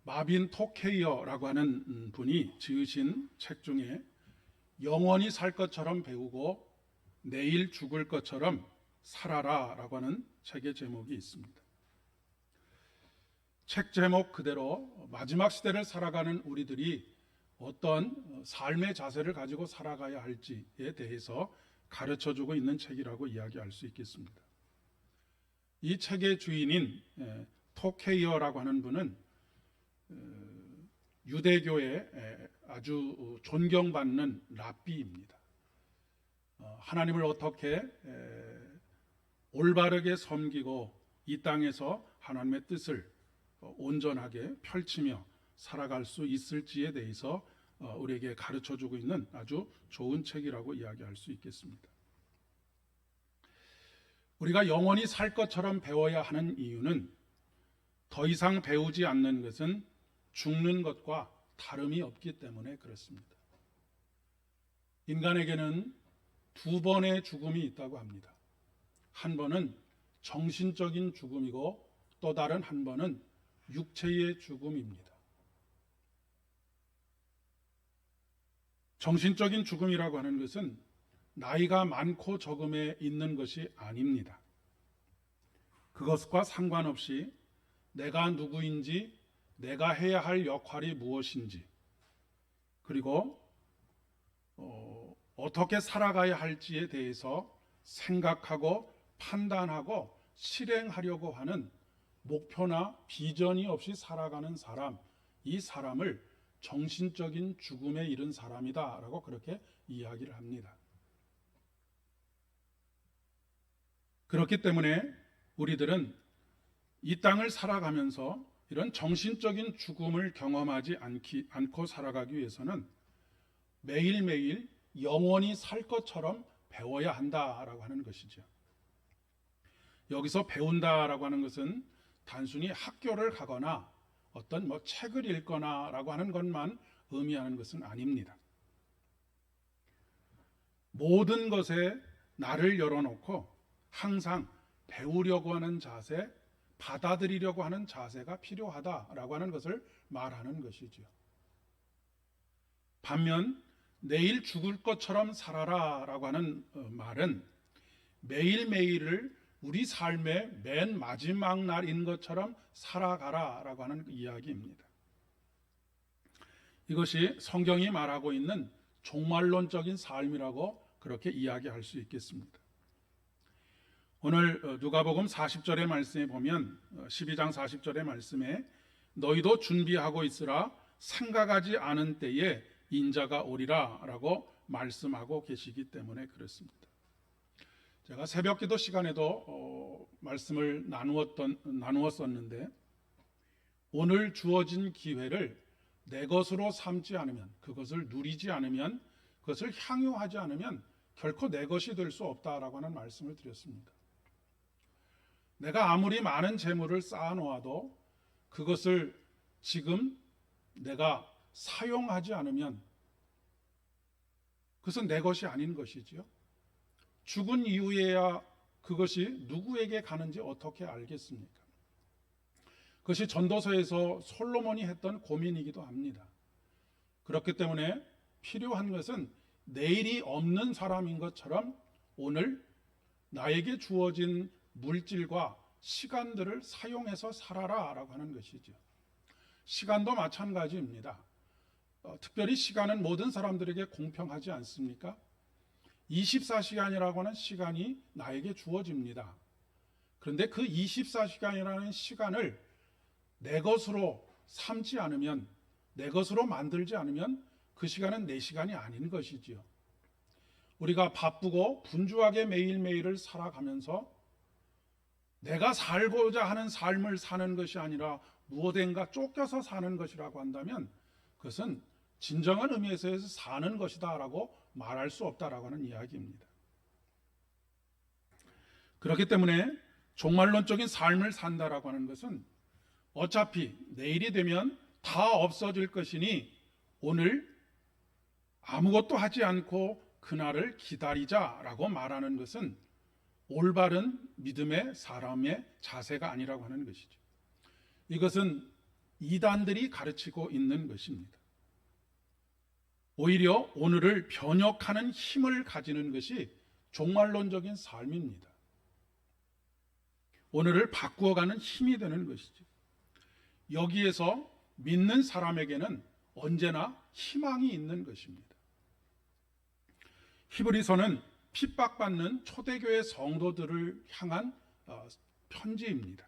마빈 토케이어라고 하는 분이 지으신 책 중에 영원히 살 것처럼 배우고 내일 죽을 것처럼 살아라 라고 하는 책의 제목이 있습니다. 책 제목 그대로 마지막 시대를 살아가는 우리들이 어떤 삶의 자세를 가지고 살아가야 할지에 대해서 가르쳐주고 있는 책이라고 이야기할 수 있겠습니다. 이 책의 주인인 토케이어라고 하는 분은 유대교의 아주 존경받는 랍비입니다. 하나님을 어떻게 올바르게 섬기고 이 땅에서 하나님의 뜻을 온전하게 펼치며 살아갈 수 있을지에 대해서 우리에게 가르쳐주고 있는 아주 좋은 책이라고 이야기할 수 있겠습니다. 우리가 영원히 살 것처럼 배워야 하는 이유는 더 이상 배우지 않는 것은 죽는 것과 다름이 없기 때문에 그렇습니다. 인간에게는 두 번의 죽음이 있다고 합니다. 한 번은 정신적인 죽음이고 또 다른 한 번은 육체의 죽음입니다. 정신적인 죽음이라고 하는 것은 나이가 많고 적음에 있는 것이 아닙니다. 그것과 상관없이 내가 누구인지, 내가 해야 할 역할이 무엇인지, 그리고 어떻게 살아가야 할지에 대해서 생각하고 판단하고 실행하려고 하는 목표나 비전이 없이 살아가는 사람, 이 사람을 정신적인 죽음에 이른 사람이다라고 그렇게 이야기를 합니다. 그렇기 때문에 우리들은 이 땅을 살아가면서 이런 정신적인 죽음을 경험하지 않고 살아가기 위해서는 매일매일 영원히 살 것처럼 배워야 한다라고 하는 것이죠. 여기서 배운다라고 하는 것은 단순히 학교를 가거나 어떤 책을 읽거나라고 하는 것만 의미하는 것은 아닙니다. 모든 것에 나를 열어놓고 항상 배우려고 하는 자세, 받아들이려고 하는 자세가 필요하다라고 하는 것을 말하는 것이죠. 반면 내일 죽을 것처럼 살아라라고 하는 말은 매일매일을 우리 삶의 맨 마지막 날인 것처럼 살아가라라고 하는 이야기입니다. 이것이 성경이 말하고 있는 종말론적인 삶이라고 그렇게 이야기할 수 있겠습니다. 오늘 누가복음 40절의 말씀에 보면 12장 40절의 말씀에 너희도 준비하고 있으라 생각하지 않은 때에 인자가 오리라 라고 말씀하고 계시기 때문에 그렇습니다. 제가 새벽기도 시간에도 말씀을 나누었었는데 오늘 주어진 기회를 내 것으로 삼지 않으면, 그것을 누리지 않으면, 그것을 향유하지 않으면 결코 내 것이 될 수 없다라고 하는 말씀을 드렸습니다. 내가 아무리 많은 재물을 쌓아놓아도 그것을 지금 내가 사용하지 않으면 그것은 내 것이 아닌 것이지요. 죽은 이후에야 그것이 누구에게 가는지 어떻게 알겠습니까? 그것이 전도서에서 솔로몬이 했던 고민이기도 합니다. 그렇기 때문에 필요한 것은 내일이 없는 사람인 것처럼 오늘 나에게 주어진 물질과 시간들을 사용해서 살아라 라고 하는 것이죠. 시간도 마찬가지입니다. 특별히 시간은 모든 사람들에게 공평하지 않습니까? 24시간이라고 하는 시간이 나에게 주어집니다. 그런데 그 24시간이라는 시간을 내 것으로 삼지 않으면, 내 것으로 만들지 않으면 그 시간은 내 시간이 아닌 것이지요. 우리가 바쁘고 분주하게 매일매일을 살아가면서 내가 살고자 하는 삶을 사는 것이 아니라 무엇인가 쫓겨서 사는 것이라고 한다면 그것은 진정한 의미에서 사는 것이다 라고 말할 수 없다라고 하는 이야기입니다. 그렇기 때문에 종말론적인 삶을 산다라고 하는 것은 어차피 내일이 되면 다 없어질 것이니 오늘 아무것도 하지 않고 그날을 기다리자라고 말하는 것은 올바른 믿음의 사람의 자세가 아니라고 하는 것이죠. 이것은 이단들이 가르치고 있는 것입니다. 오히려 오늘을 변혁하는 힘을 가지는 것이 종말론적인 삶입니다. 오늘을 바꾸어가는 힘이 되는 것이죠. 여기에서 믿는 사람에게는 언제나 희망이 있는 것입니다. 히브리서는 핍박받는 초대교회 성도들을 향한 편지입니다.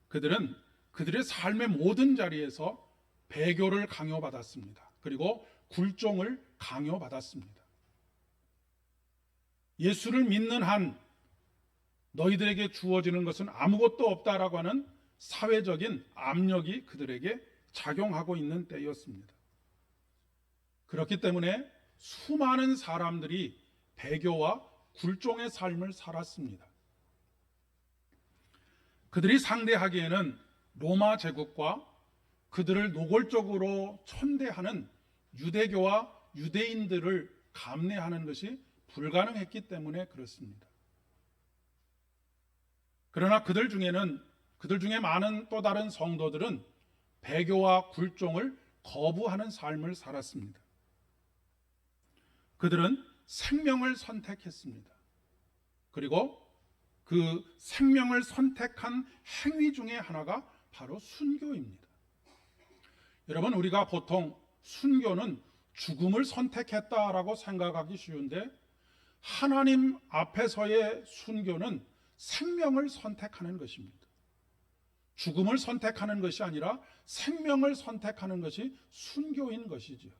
그들은 그들의 삶의 모든 자리에서 배교를 강요받았습니다. 그리고 굴종을 강요받았습니다. 예수를 믿는 한 너희들에게 주어지는 것은 아무것도 없다라고 하는 사회적인 압력이 그들에게 작용하고 있는 때였습니다. 그렇기 때문에 수많은 사람들이 배교와 굴종의 삶을 살았습니다. 그들이 상대하기에는 로마 제국과 그들을 노골적으로 천대하는 유대교와 유대인들을 감내하는 것이 불가능했기 때문에 그렇습니다. 그러나 그들 중에 많은 또 다른 성도들은 배교와 굴종을 거부하는 삶을 살았습니다. 그들은 생명을 선택했습니다. 그리고 그 생명을 선택한 행위 중에 하나가 바로 순교입니다. 여러분, 우리가 보통 순교는 죽음을 선택했다라고 생각하기 쉬운데 하나님 앞에서의 순교는 생명을 선택하는 것입니다. 죽음을 선택하는 것이 아니라 생명을 선택하는 것이 순교인 것이죠.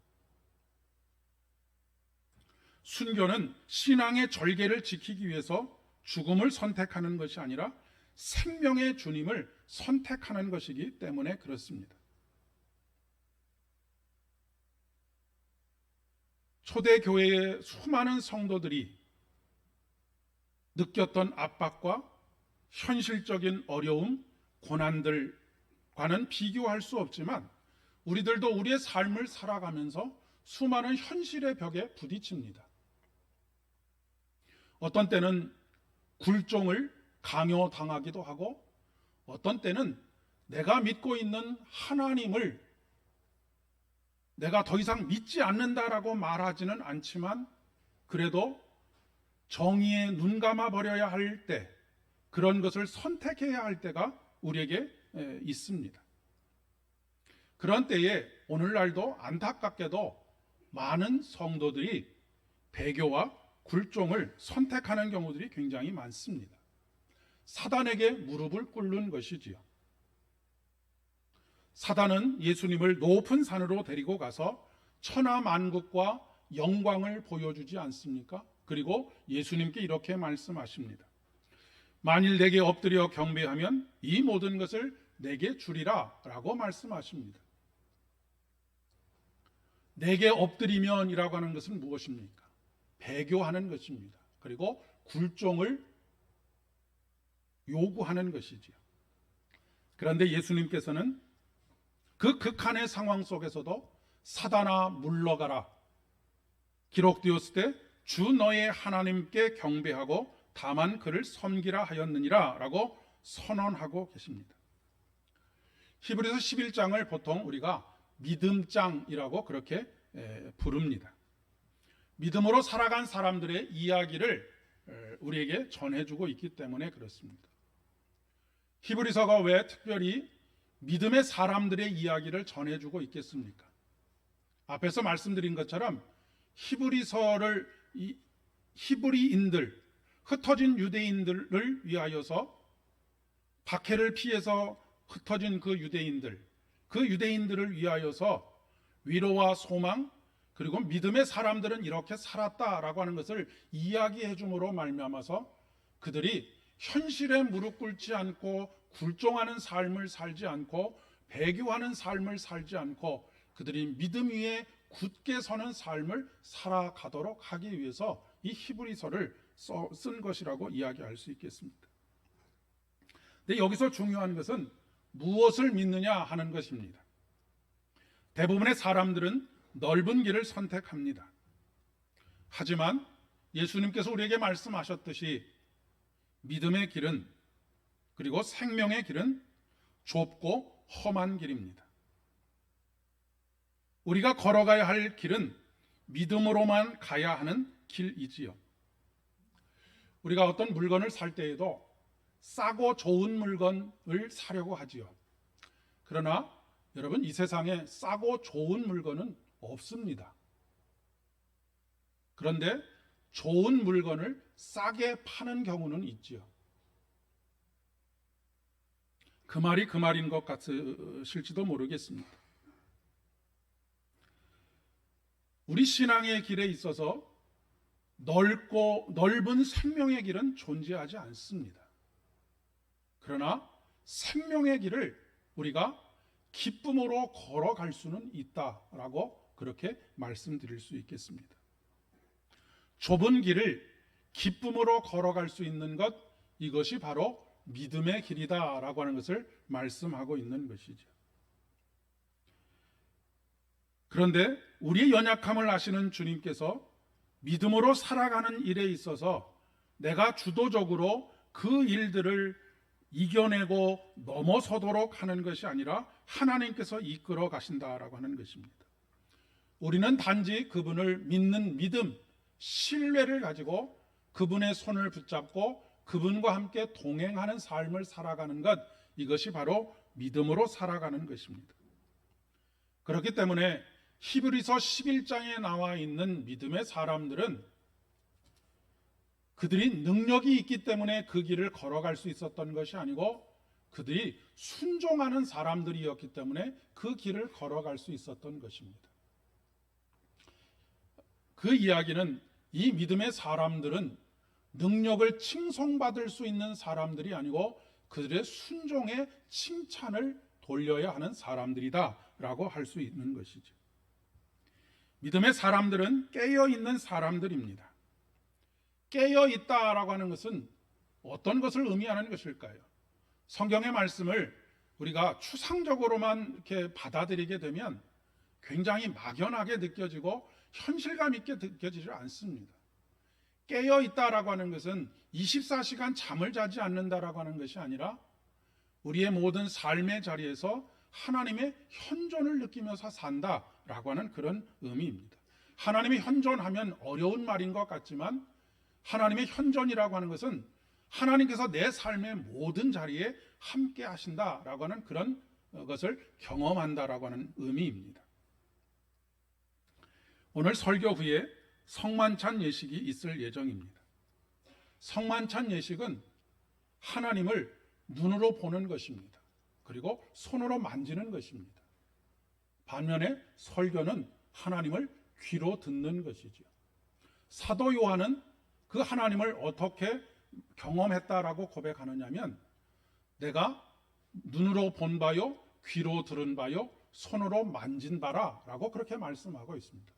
순교는 신앙의 절개를 지키기 위해서 죽음을 선택하는 것이 아니라 생명의 주님을 선택하는 것이기 때문에 그렇습니다. 초대교회의 수많은 성도들이 느꼈던 압박과 현실적인 어려움, 고난들과는 비교할 수 없지만 우리들도 우리의 삶을 살아가면서 수많은 현실의 벽에 부딪힙니다. 어떤 때는 굴종을 강요당하기도 하고 어떤 때는 내가 믿고 있는 하나님을 내가 더 이상 믿지 않는다라고 말하지는 않지만 그래도 정의에 눈 감아 버려야 할 때, 그런 것을 선택해야 할 때가 우리에게 있습니다. 그런 때에 오늘날도 안타깝게도 많은 성도들이 배교와 굴종을 선택하는 경우들이 굉장히 많습니다. 사단에게 무릎을 꿇는 것이지요. 사단은 예수님을 높은 산으로 데리고 가서 천하만국과 영광을 보여주지 않습니까? 그리고 예수님께 이렇게 말씀하십니다. 만일 내게 엎드려 경배하면 이 모든 것을 내게 주리라 라고 말씀하십니다. 내게 엎드리면이라고 하는 것은 무엇입니까? 배교하는 것입니다. 그리고 굴종을 요구하는 것이지요. 그런데 예수님께서는 그 극한의 상황 속에서도 사단아 물러가라, 기록되었을 때 주 너의 하나님께 경배하고 다만 그를 섬기라 하였느니라 라고 선언하고 계십니다. 히브리서 11장을 보통 우리가 믿음장이라고 그렇게 부릅니다. 믿음으로 살아간 사람들의 이야기를 우리에게 전해주고 있기 때문에 그렇습니다. 히브리서가 왜 특별히 믿음의 사람들의 이야기를 전해주고 있겠습니까? 앞에서 말씀드린 것처럼 히브리인들, 흩어진 유대인들을 위하여서 박해를 피해서 흩어진 그 유대인들을 위하여서 위로와 소망, 그리고 믿음의 사람들은 이렇게 살았다라고 하는 것을 이야기해 줌으로 말미암아서 그들이 현실에 무릎 꿇지 않고 굴종하는 삶을 살지 않고 배교하는 삶을 살지 않고 그들이 믿음 위에 굳게 서는 삶을 살아가도록 하기 위해서 이 히브리서를 쓴 것이라고 이야기할 수 있겠습니다. 근데 여기서 중요한 것은 무엇을 믿느냐 하는 것입니다. 대부분의 사람들은 넓은 길을 선택합니다. 하지만 예수님께서 우리에게 말씀하셨듯이 믿음의 길은, 그리고 생명의 길은 좁고 험한 길입니다. 우리가 걸어가야 할 길은 믿음으로만 가야 하는 길이지요. 우리가 어떤 물건을 살 때에도 싸고 좋은 물건을 사려고 하지요. 그러나 여러분, 이 세상에 싸고 좋은 물건은 없습니다. 그런데 좋은 물건을 싸게 파는 경우는 있지요. 그 말이 그 말인 것 같으실지도 모르겠습니다. 우리 신앙의 길에 있어서 넓은 생명의 길은 존재하지 않습니다. 그러나 생명의 길을 우리가 기쁨으로 걸어갈 수는 있다라고 그렇게 말씀드릴 수 있겠습니다. 좁은 길을 기쁨으로 걸어갈 수 있는 것, 이것이 바로 믿음의 길이다라고 하는 것을 말씀하고 있는 것이죠. 그런데 우리의 연약함을 아시는 주님께서 믿음으로 살아가는 일에 있어서 내가 주도적으로 그 일들을 이겨내고 넘어서도록 하는 것이 아니라 하나님께서 이끌어 가신다라고 하는 것입니다. 우리는 단지 그분을 믿는 믿음, 신뢰를 가지고 그분의 손을 붙잡고 그분과 함께 동행하는 삶을 살아가는 것, 이것이 바로 믿음으로 살아가는 것입니다. 그렇기 때문에 히브리서 11장에 나와 있는 믿음의 사람들은 그들이 능력이 있기 때문에 그 길을 걸어갈 수 있었던 것이 아니고 그들이 순종하는 사람들이었기 때문에 그 길을 걸어갈 수 있었던 것입니다. 그 이야기는 이 믿음의 사람들은 능력을 칭송받을 수 있는 사람들이 아니고 그들의 순종에 칭찬을 돌려야 하는 사람들이다라고 할 수 있는 것이죠. 믿음의 사람들은 깨어있는 사람들입니다. 깨어있다라고 하는 것은 어떤 것을 의미하는 것일까요? 성경의 말씀을 우리가 추상적으로만 이렇게 받아들이게 되면 굉장히 막연하게 느껴지고 현실감 있게 느껴지지 않습니다. 깨어있다라고 하는 것은 24시간 잠을 자지 않는다라고 하는 것이 아니라 우리의 모든 삶의 자리에서 하나님의 현존을 느끼면서 산다라고 하는 그런 의미입니다. 하나님의 현존하면 어려운 말인 것 같지만 하나님의 현존이라고 하는 것은 하나님께서 내 삶의 모든 자리에 함께 하신다라고 하는 그런 것을 경험한다라고 하는 의미입니다. 오늘 설교 후에 성만찬 예식이 있을 예정입니다. 성만찬 예식은 하나님을 눈으로 보는 것입니다. 그리고 손으로 만지는 것입니다. 반면에 설교는 하나님을 귀로 듣는 것이죠. 사도 요한은 그 하나님을 어떻게 경험했다라고 고백하느냐면 내가 눈으로 본 바요, 귀로 들은 바요, 손으로 만진 바라라고 그렇게 말씀하고 있습니다.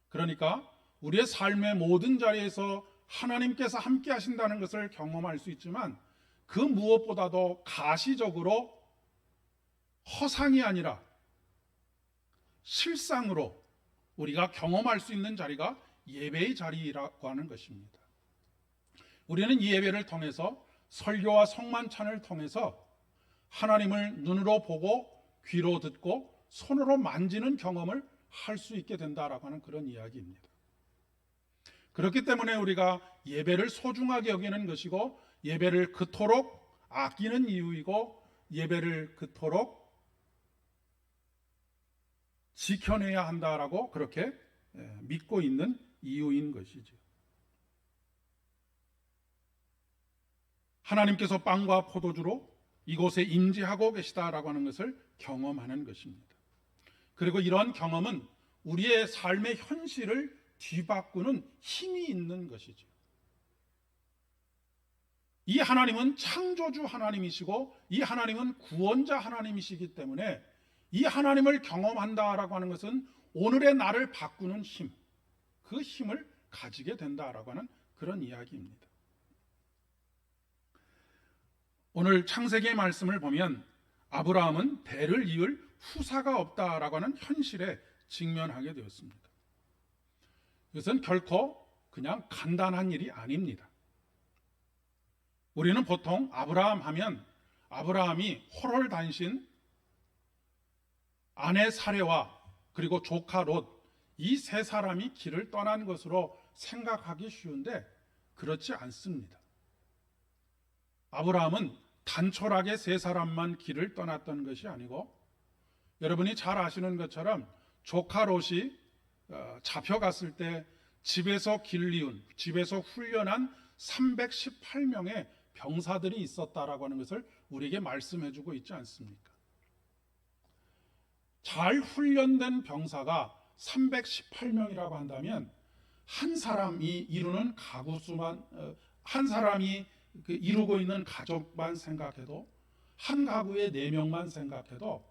그러니까 우리의 삶의 모든 자리에서 하나님께서 함께 하신다는 것을 경험할 수 있지만 그 무엇보다도 가시적으로 허상이 아니라 실상으로 우리가 경험할 수 있는 자리가 예배의 자리라고 하는 것입니다. 우리는 이 예배를 통해서 설교와 성만찬을 통해서 하나님을 눈으로 보고 귀로 듣고 손으로 만지는 경험을 할 수 있게 된다라고 하는 그런 이야기입니다. 그렇기 때문에 우리가 예배를 소중하게 여기는 것이고 예배를 그토록 아끼는 이유이고 예배를 그토록 지켜내야 한다라고 그렇게 믿고 있는 이유인 것이죠. 하나님께서 빵과 포도주로 이곳에 임재하고 계시다라고 하는 것을 경험하는 것입니다. 그리고 이러한 경험은 우리의 삶의 현실을 뒤바꾸는 힘이 있는 것이죠. 이 하나님은 창조주 하나님이시고 이 하나님은 구원자 하나님이시기 때문에 이 하나님을 경험한다라고 하는 것은 오늘의 나를 바꾸는 힘, 그 힘을 가지게 된다라고 하는 그런 이야기입니다. 오늘 창세기의 말씀을 보면 아브라함은 대를 이을 후사가 없다라고 하는 현실에 직면하게 되었습니다. 이것은 결코 그냥 간단한 일이 아닙니다. 우리는 보통 아브라함 하면 아브라함이 호롤단신 아내 사레와 그리고 조카 롯, 이 세 사람이 길을 떠난 것으로 생각하기 쉬운데 그렇지 않습니다. 아브라함은 단촐하게 세 사람만 길을 떠났던 것이 아니고, 여러분이 잘 아시는 것처럼 조카 롯이 잡혀갔을 때 집에서 길리운, 집에서 훈련한 318명의 병사들이 있었다라고 하는 것을 우리에게 말씀해 주고 있지 않습니까? 잘 훈련된 병사가 318명이라고 한다면 한 사람이 이루는 가구 수만, 한 사람이 이루고 있는 가족만 생각해도, 한 가구에 4명만 생각해도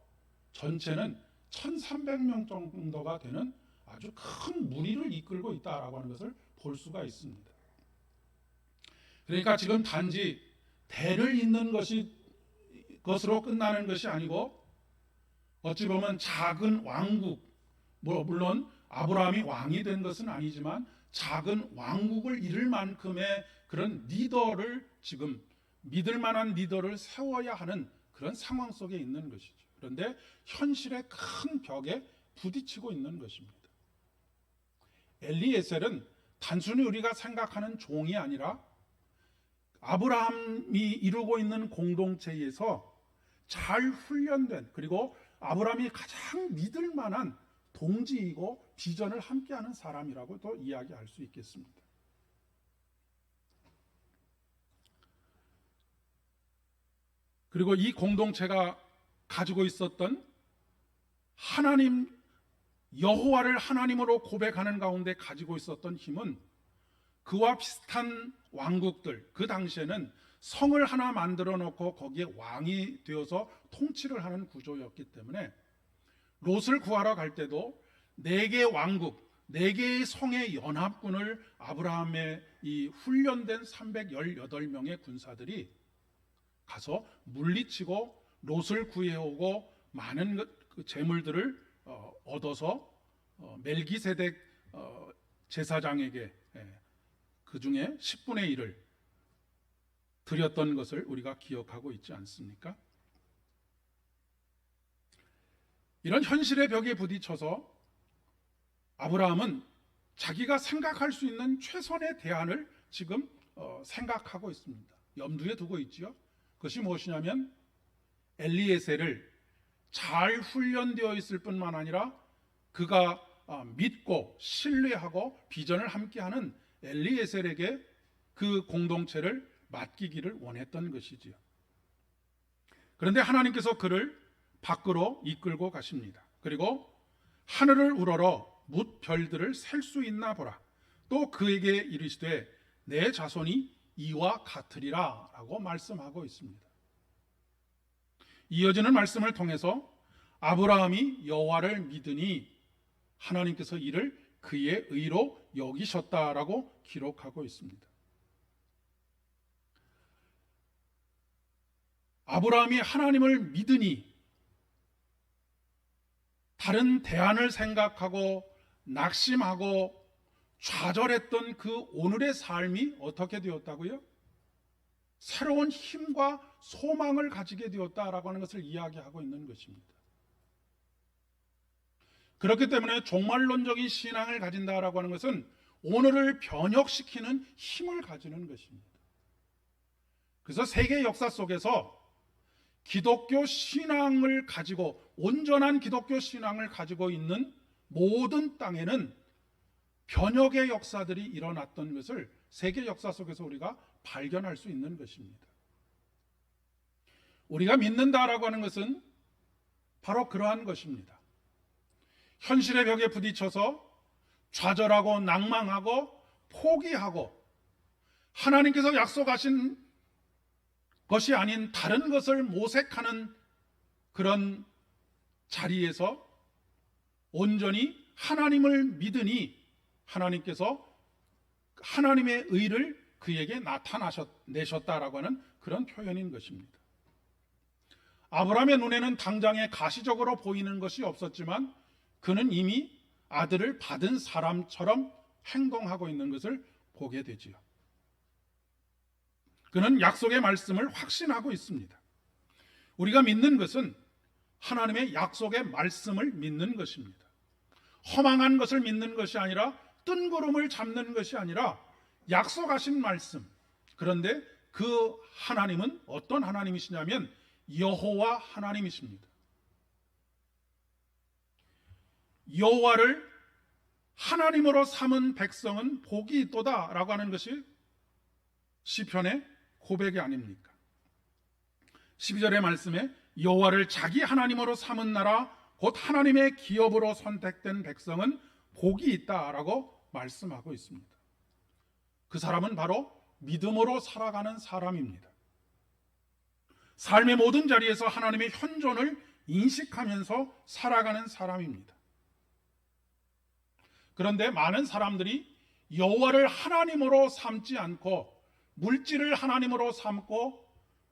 전체는 1300명 정도가 되는 아주 큰 무리를 이끌고 있다라고 하는 것을 볼 수가 있습니다. 그러니까 지금 단지 대를 잇는 것으로 끝나는 것이 아니고, 어찌 보면 작은 왕국, 물론 아브라함이 왕이 된 것은 아니지만 작은 왕국을 이룰 만큼의 그런 리더를, 지금 믿을 만한 리더를 세워야 하는 그런 상황 속에 있는 것이죠. 그런데 현실의 큰 벽에 부딪히고 있는 것입니다. 엘리에셀은 단순히 우리가 생각하는 종이 아니라 아브라함이 이루고 있는 공동체에서 잘 훈련된, 그리고 아브라함이 가장 믿을 만한 동지이고 비전을 함께하는 사람이라고 또 이야기할 수 있겠습니다. 그리고 이 공동체가 가지고 있었던 하나님, 여호와를 하나님으로 고백하는 가운데 가지고 있었던 힘은, 그와 비슷한 왕국들, 그 당시에는 성을 하나 만들어 놓고 거기에 왕이 되어서 통치를 하는 구조였기 때문에 롯을 구하러 갈 때도 4개의 왕국, 4개의 성의 연합군을 아브라함의 이 훈련된 318명의 군사들이 가서 물리치고 롯을 구해오고 많은 재물들을 얻어서 멜기세덱 제사장에게 그 중에 10분의 1을 드렸던 것을 우리가 기억하고 있지 않습니까? 이런 현실의 벽에 부딪혀서 아브라함은 자기가 생각할 수 있는 최선의 대안을 지금 생각하고 있습니다. 염두에 두고 있지요. 그것이 무엇이냐면 엘리에셀을 잘 훈련되어 있을 뿐만 아니라 그가 믿고 신뢰하고 비전을 함께하는 엘리에셀에게 그 공동체를 맡기기를 원했던 것이지요. 그런데 하나님께서 그를 밖으로 이끌고 가십니다. 그리고 하늘을 우러러 뭇 별들을 셀 수 있나 보라. 또 그에게 이르시되 내 자손이 이와 같으리라 라고 말씀하고 있습니다. 이어지는 말씀을 통해서 아브라함이 여호와를 믿으니 하나님께서 이를 그의 의로 여기셨다라고 기록하고 있습니다. 아브라함이 하나님을 믿으니 다른 대안을 생각하고 낙심하고 좌절했던 그 오늘의 삶이 어떻게 되었다고요? 새로운 힘과 소망을 가지게 되었다라고 하는 것을 이야기하고 있는 것입니다. 그렇기 때문에 종말론적인 신앙을 가진다라고 하는 것은 오늘을 변혁시키는 힘을 가지는 것입니다. 그래서 세계 역사 속에서 기독교 신앙을 가지고, 온전한 기독교 신앙을 가지고 있는 모든 땅에는 변혁의 역사들이 일어났던 것을 세계 역사 속에서 우리가 발견할 수 있는 것입니다. 우리가 믿는다라고 하는 것은 바로 그러한 것입니다. 현실의 벽에 부딪혀서 좌절하고 낭망하고 포기하고 하나님께서 약속하신 것이 아닌 다른 것을 모색하는 그런 자리에서 온전히 하나님을 믿으니 하나님께서 하나님의 의를 그에게 나타내셨다라고 하는 그런 표현인 것입니다. 아브라함의 눈에는 당장에 가시적으로 보이는 것이 없었지만 그는 이미 아들을 받은 사람처럼 행동하고 있는 것을 보게 되지요. 그는 약속의 말씀을 확신하고 있습니다. 우리가 믿는 것은 하나님의 약속의 말씀을 믿는 것입니다. 허망한 것을 믿는 것이 아니라, 뜬구름을 잡는 것이 아니라 약속하신 말씀. 그런데 그 하나님은 어떤 하나님이시냐면 여호와 하나님이십니다. 여호와를 하나님으로 삼은 백성은 복이 있도다 라고 하는 것이 시편의 고백이 아닙니까? 12절의 말씀에 여호와를 자기 하나님으로 삼은 나라 곧 하나님의 기업으로 선택된 백성은 복이 있다라고 말씀하고 있습니다. 그 사람은 바로 믿음으로 살아가는 사람입니다. 삶의 모든 자리에서 하나님의 현존을 인식하면서 살아가는 사람입니다. 그런데 많은 사람들이 여호와를 하나님으로 삼지 않고 물질을 하나님으로 삼고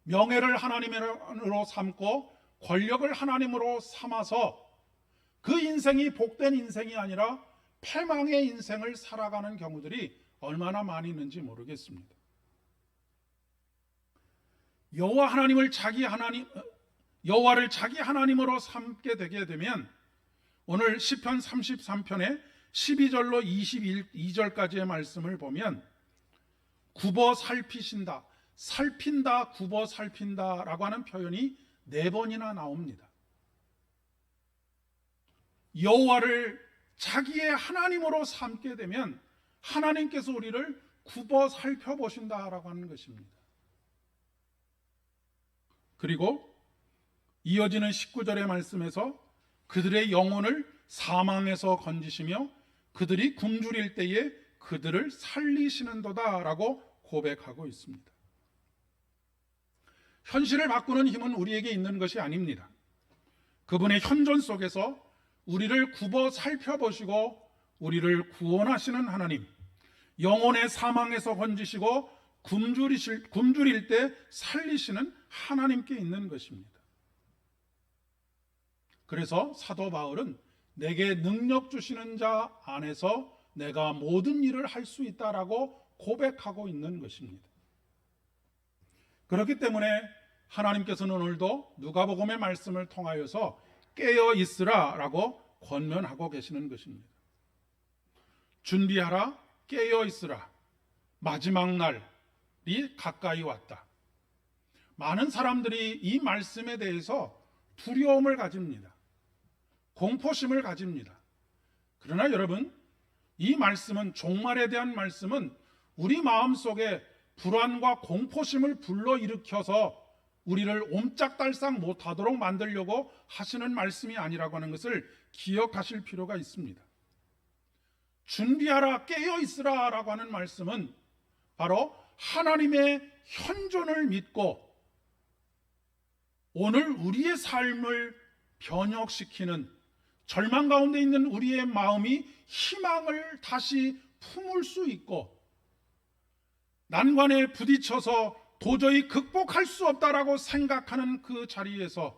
명예를 하나님으로 삼고 권력을 하나님으로 삼아서 그 인생이 복된 인생이 아니라 패망의 인생을 살아가는 경우들이 얼마나 많이 있는지 모르겠습니다. 여호와를 자기 하나님으로 삼게 되게 되면 오늘 시편 33편의 12절로 22절까지의 말씀을 보면 굽어 살피신다, 살핀다, 굽어 살핀다 라고 하는 표현이 4번이나 나옵니다. 여호와를 자기의 하나님으로 삼게 되면 하나님께서 우리를 굽어 살펴보신다라고 하는 것입니다. 그리고 이어지는 19절의 말씀에서 그들의 영혼을 사망에서 건지시며 그들이 굶주릴 때에 그들을 살리시는도다 라고 고백하고 있습니다. 현실을 바꾸는 힘은 우리에게 있는 것이 아닙니다. 그분의 현존 속에서 우리를 굽어 살펴보시고 우리를 구원하시는 하나님, 영혼의 사망에서 건지시고 굶주릴 때 살리시는 하나님께 있는 것입니다. 그래서 사도 바울은 내게 능력 주시는 자 안에서 내가 모든 일을 할 수 있다라고 고백하고 있는 것입니다. 그렇기 때문에 하나님께서는 오늘도 누가복음의 말씀을 통하여서 깨어 있으라라고 권면하고 계시는 것입니다. 준비하라, 깨어 있으라. 마지막 날이 가까이 왔다. 많은 사람들이 이 말씀에 대해서 두려움을 가집니다. 공포심을 가집니다. 그러나 여러분, 이 말씀은, 종말에 대한 말씀은 우리 마음속에 불안과 공포심을 불러일으켜서 우리를 옴짝달싹 못하도록 만들려고 하시는 말씀이 아니라고 하는 것을 기억하실 필요가 있습니다. 준비하라, 깨어 있으라 라고 하는 말씀은 바로 하나님의 현존을 믿고 오늘 우리의 삶을 변혁시키는, 절망 가운데 있는 우리의 마음이 희망을 다시 품을 수 있고 난관에 부딪혀서 도저히 극복할 수 없다라고 생각하는 그 자리에서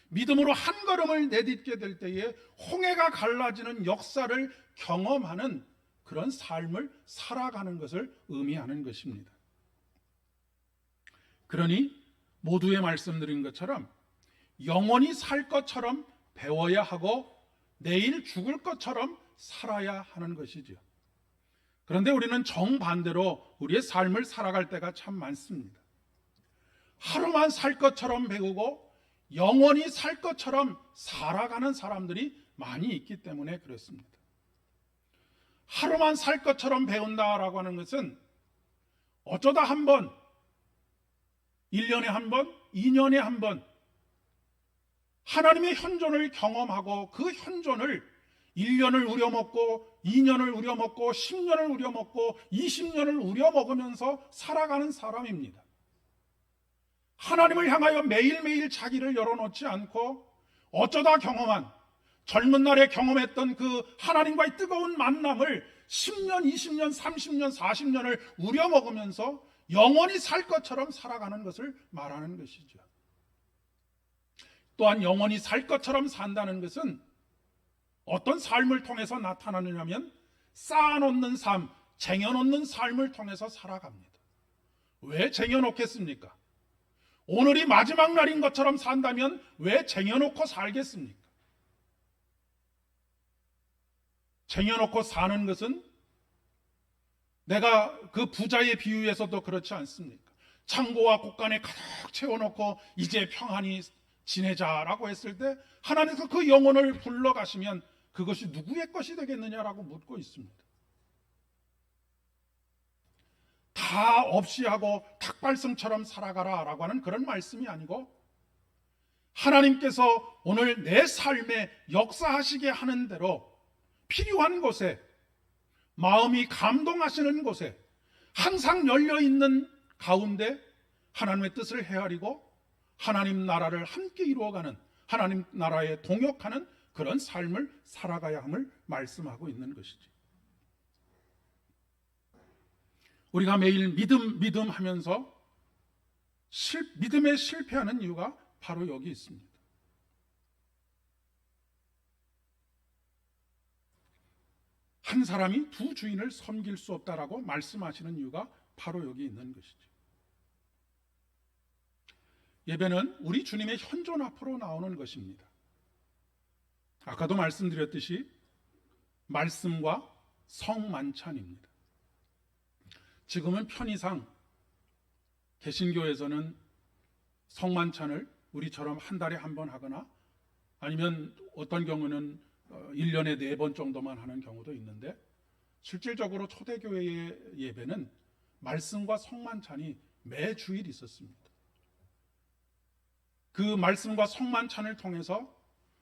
믿음으로 한 걸음을 내딛게 될 때에 홍해가 갈라지는 역사를 경험하는 그런 삶을 살아가는 것을 의미하는 것입니다. 그러니 모두의 말씀드린 것처럼 영원히 살 것처럼 배워야 하고 내일 죽을 것처럼 살아야 하는 것이죠. 그런데 우리는 정반대로 우리의 삶을 살아갈 때가 참 많습니다. 하루만 살 것처럼 배우고 영원히 살 것처럼 살아가는 사람들이 많이 있기 때문에 그렇습니다. 하루만 살 것처럼 배운다라고 하는 것은 어쩌다 한 번, 1년에 한 번, 2년에 한 번 하나님의 현존을 경험하고 그 현존을 1년을 우려먹고 2년을 우려먹고 10년을 우려먹고 20년을 우려먹으면서 살아가는 사람입니다. 하나님을 향하여 매일매일 자기를 열어놓지 않고 어쩌다 경험한, 젊은 날에 경험했던 그 하나님과의 뜨거운 만남을 10년, 20년, 30년, 40년을 우려먹으면서 영원히 살 것처럼 살아가는 것을 말하는 것이죠. 또한 영원히 살 것처럼 산다는 것은 어떤 삶을 통해서 나타나느냐면 쌓아놓는 삶, 쟁여놓는 삶을 통해서 살아갑니다. 왜 쟁여놓겠습니까? 오늘이 마지막 날인 것처럼 산다면 왜 쟁여놓고 살겠습니까? 쟁여놓고 사는 것은 내가 그 부자의 비유에서도 그렇지 않습니까? 창고와 곳간에 가득 채워놓고 이제 평안히 지내자라고 했을 때 하나님께서 그 영혼을 불러가시면 그것이 누구의 것이 되겠느냐라고 묻고 있습니다. 다 없이 하고 닭발성처럼 살아가라라고 하는 그런 말씀이 아니고 하나님께서 오늘 내 삶에 역사하시게 하는 대로 필요한 곳에, 마음이 감동하시는 곳에 항상 열려있는 가운데 하나님의 뜻을 헤아리고 하나님 나라를 함께 이루어가는, 하나님 나라에 동역하는 그런 삶을 살아가야 함을 말씀하고 있는 것이지. 우리가 매일 믿음 하면서 믿음에 실패하는 이유가 바로 여기 있습니다. 한 사람이 두 주인을 섬길 수 없다라고 말씀하시는 이유가 바로 여기 있는 것이죠. 예배는 우리 주님의 현존 앞으로 나오는 것입니다. 아까도 말씀드렸듯이 말씀과 성만찬입니다. 지금은 편의상 개신교에서는 성만찬을 우리처럼 한 달에 한 번 하거나 아니면 어떤 경우는 1년에 4번 정도만 하는 경우도 있는데, 실질적으로 초대교회의 예배는 말씀과 성만찬이 매 주일 있었습니다. 그 말씀과 성만찬을 통해서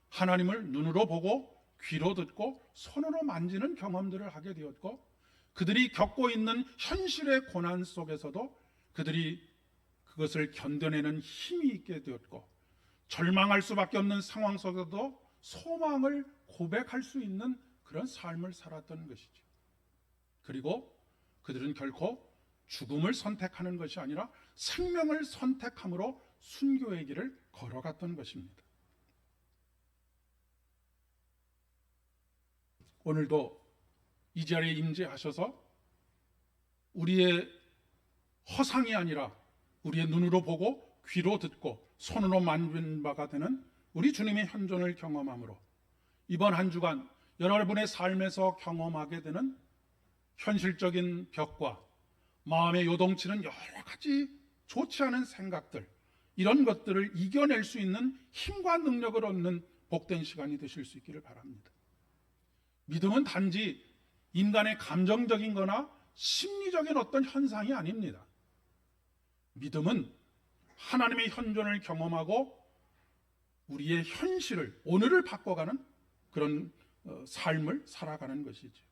하나님을 눈으로 보고 귀로 듣고 손으로 만지는 경험들을 하게 되었고, 그들이 겪고 있는 현실의 고난 속에서도 그들이 그것을 견뎌내는 힘이 있게 되었고, 절망할 수밖에 없는 상황 속에서도 소망을 고백할 수 있는 그런 삶을 살았던 것이죠. 그리고 그들은 결코 죽음을 선택하는 것이 아니라 생명을 선택함으로 순교의 길을 걸어갔던 것입니다. 오늘도 이 자리에 임재하셔서 우리의 허상이 아니라 우리의 눈으로 보고 귀로 듣고 손으로 만진 바가 되는 우리 주님의 현존을 경험함으로 이번 한 주간 여러분의 삶에서 경험하게 되는 현실적인 벽과 마음에 요동치는 여러 가지 좋지 않은 생각들, 이런 것들을 이겨낼 수 있는 힘과 능력을 얻는 복된 시간이 되실 수 있기를 바랍니다. 믿음은 단지 인간의 감정적인 거나 심리적인 어떤 현상이 아닙니다. 믿음은 하나님의 현존을 경험하고 우리의 현실을, 오늘을 바꿔가는 그런 삶을 살아가는 것이죠.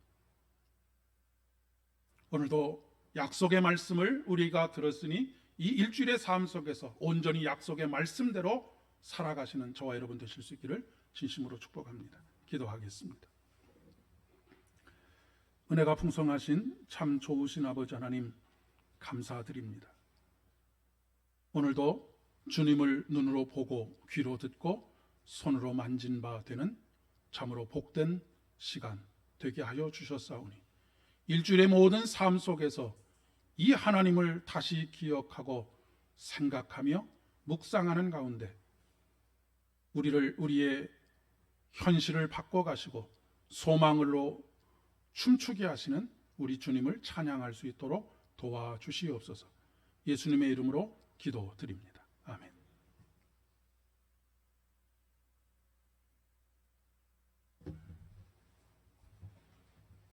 오늘도 약속의 말씀을 우리가 들었으니 이 일주일의 삶 속에서 온전히 약속의 말씀대로 살아가시는 저와 여러분 되실 수 있기를 진심으로 축복합니다. 기도하겠습니다. 은혜가 풍성하신 참 좋으신 아버지 하나님, 감사드립니다. 오늘도 주님을 눈으로 보고 귀로 듣고 손으로 만진 바 되는 참으로 복된 시간 되게 하여 주셨사오니, 일주일의 모든 삶 속에서 이 하나님을 다시 기억하고 생각하며 묵상하는 가운데 우리의 현실을 바꿔가시고 소망으로 춤추게 하시는 우리 주님을 찬양할 수 있도록 도와주시옵소서. 예수님의 이름으로 기도드립니다. 아멘.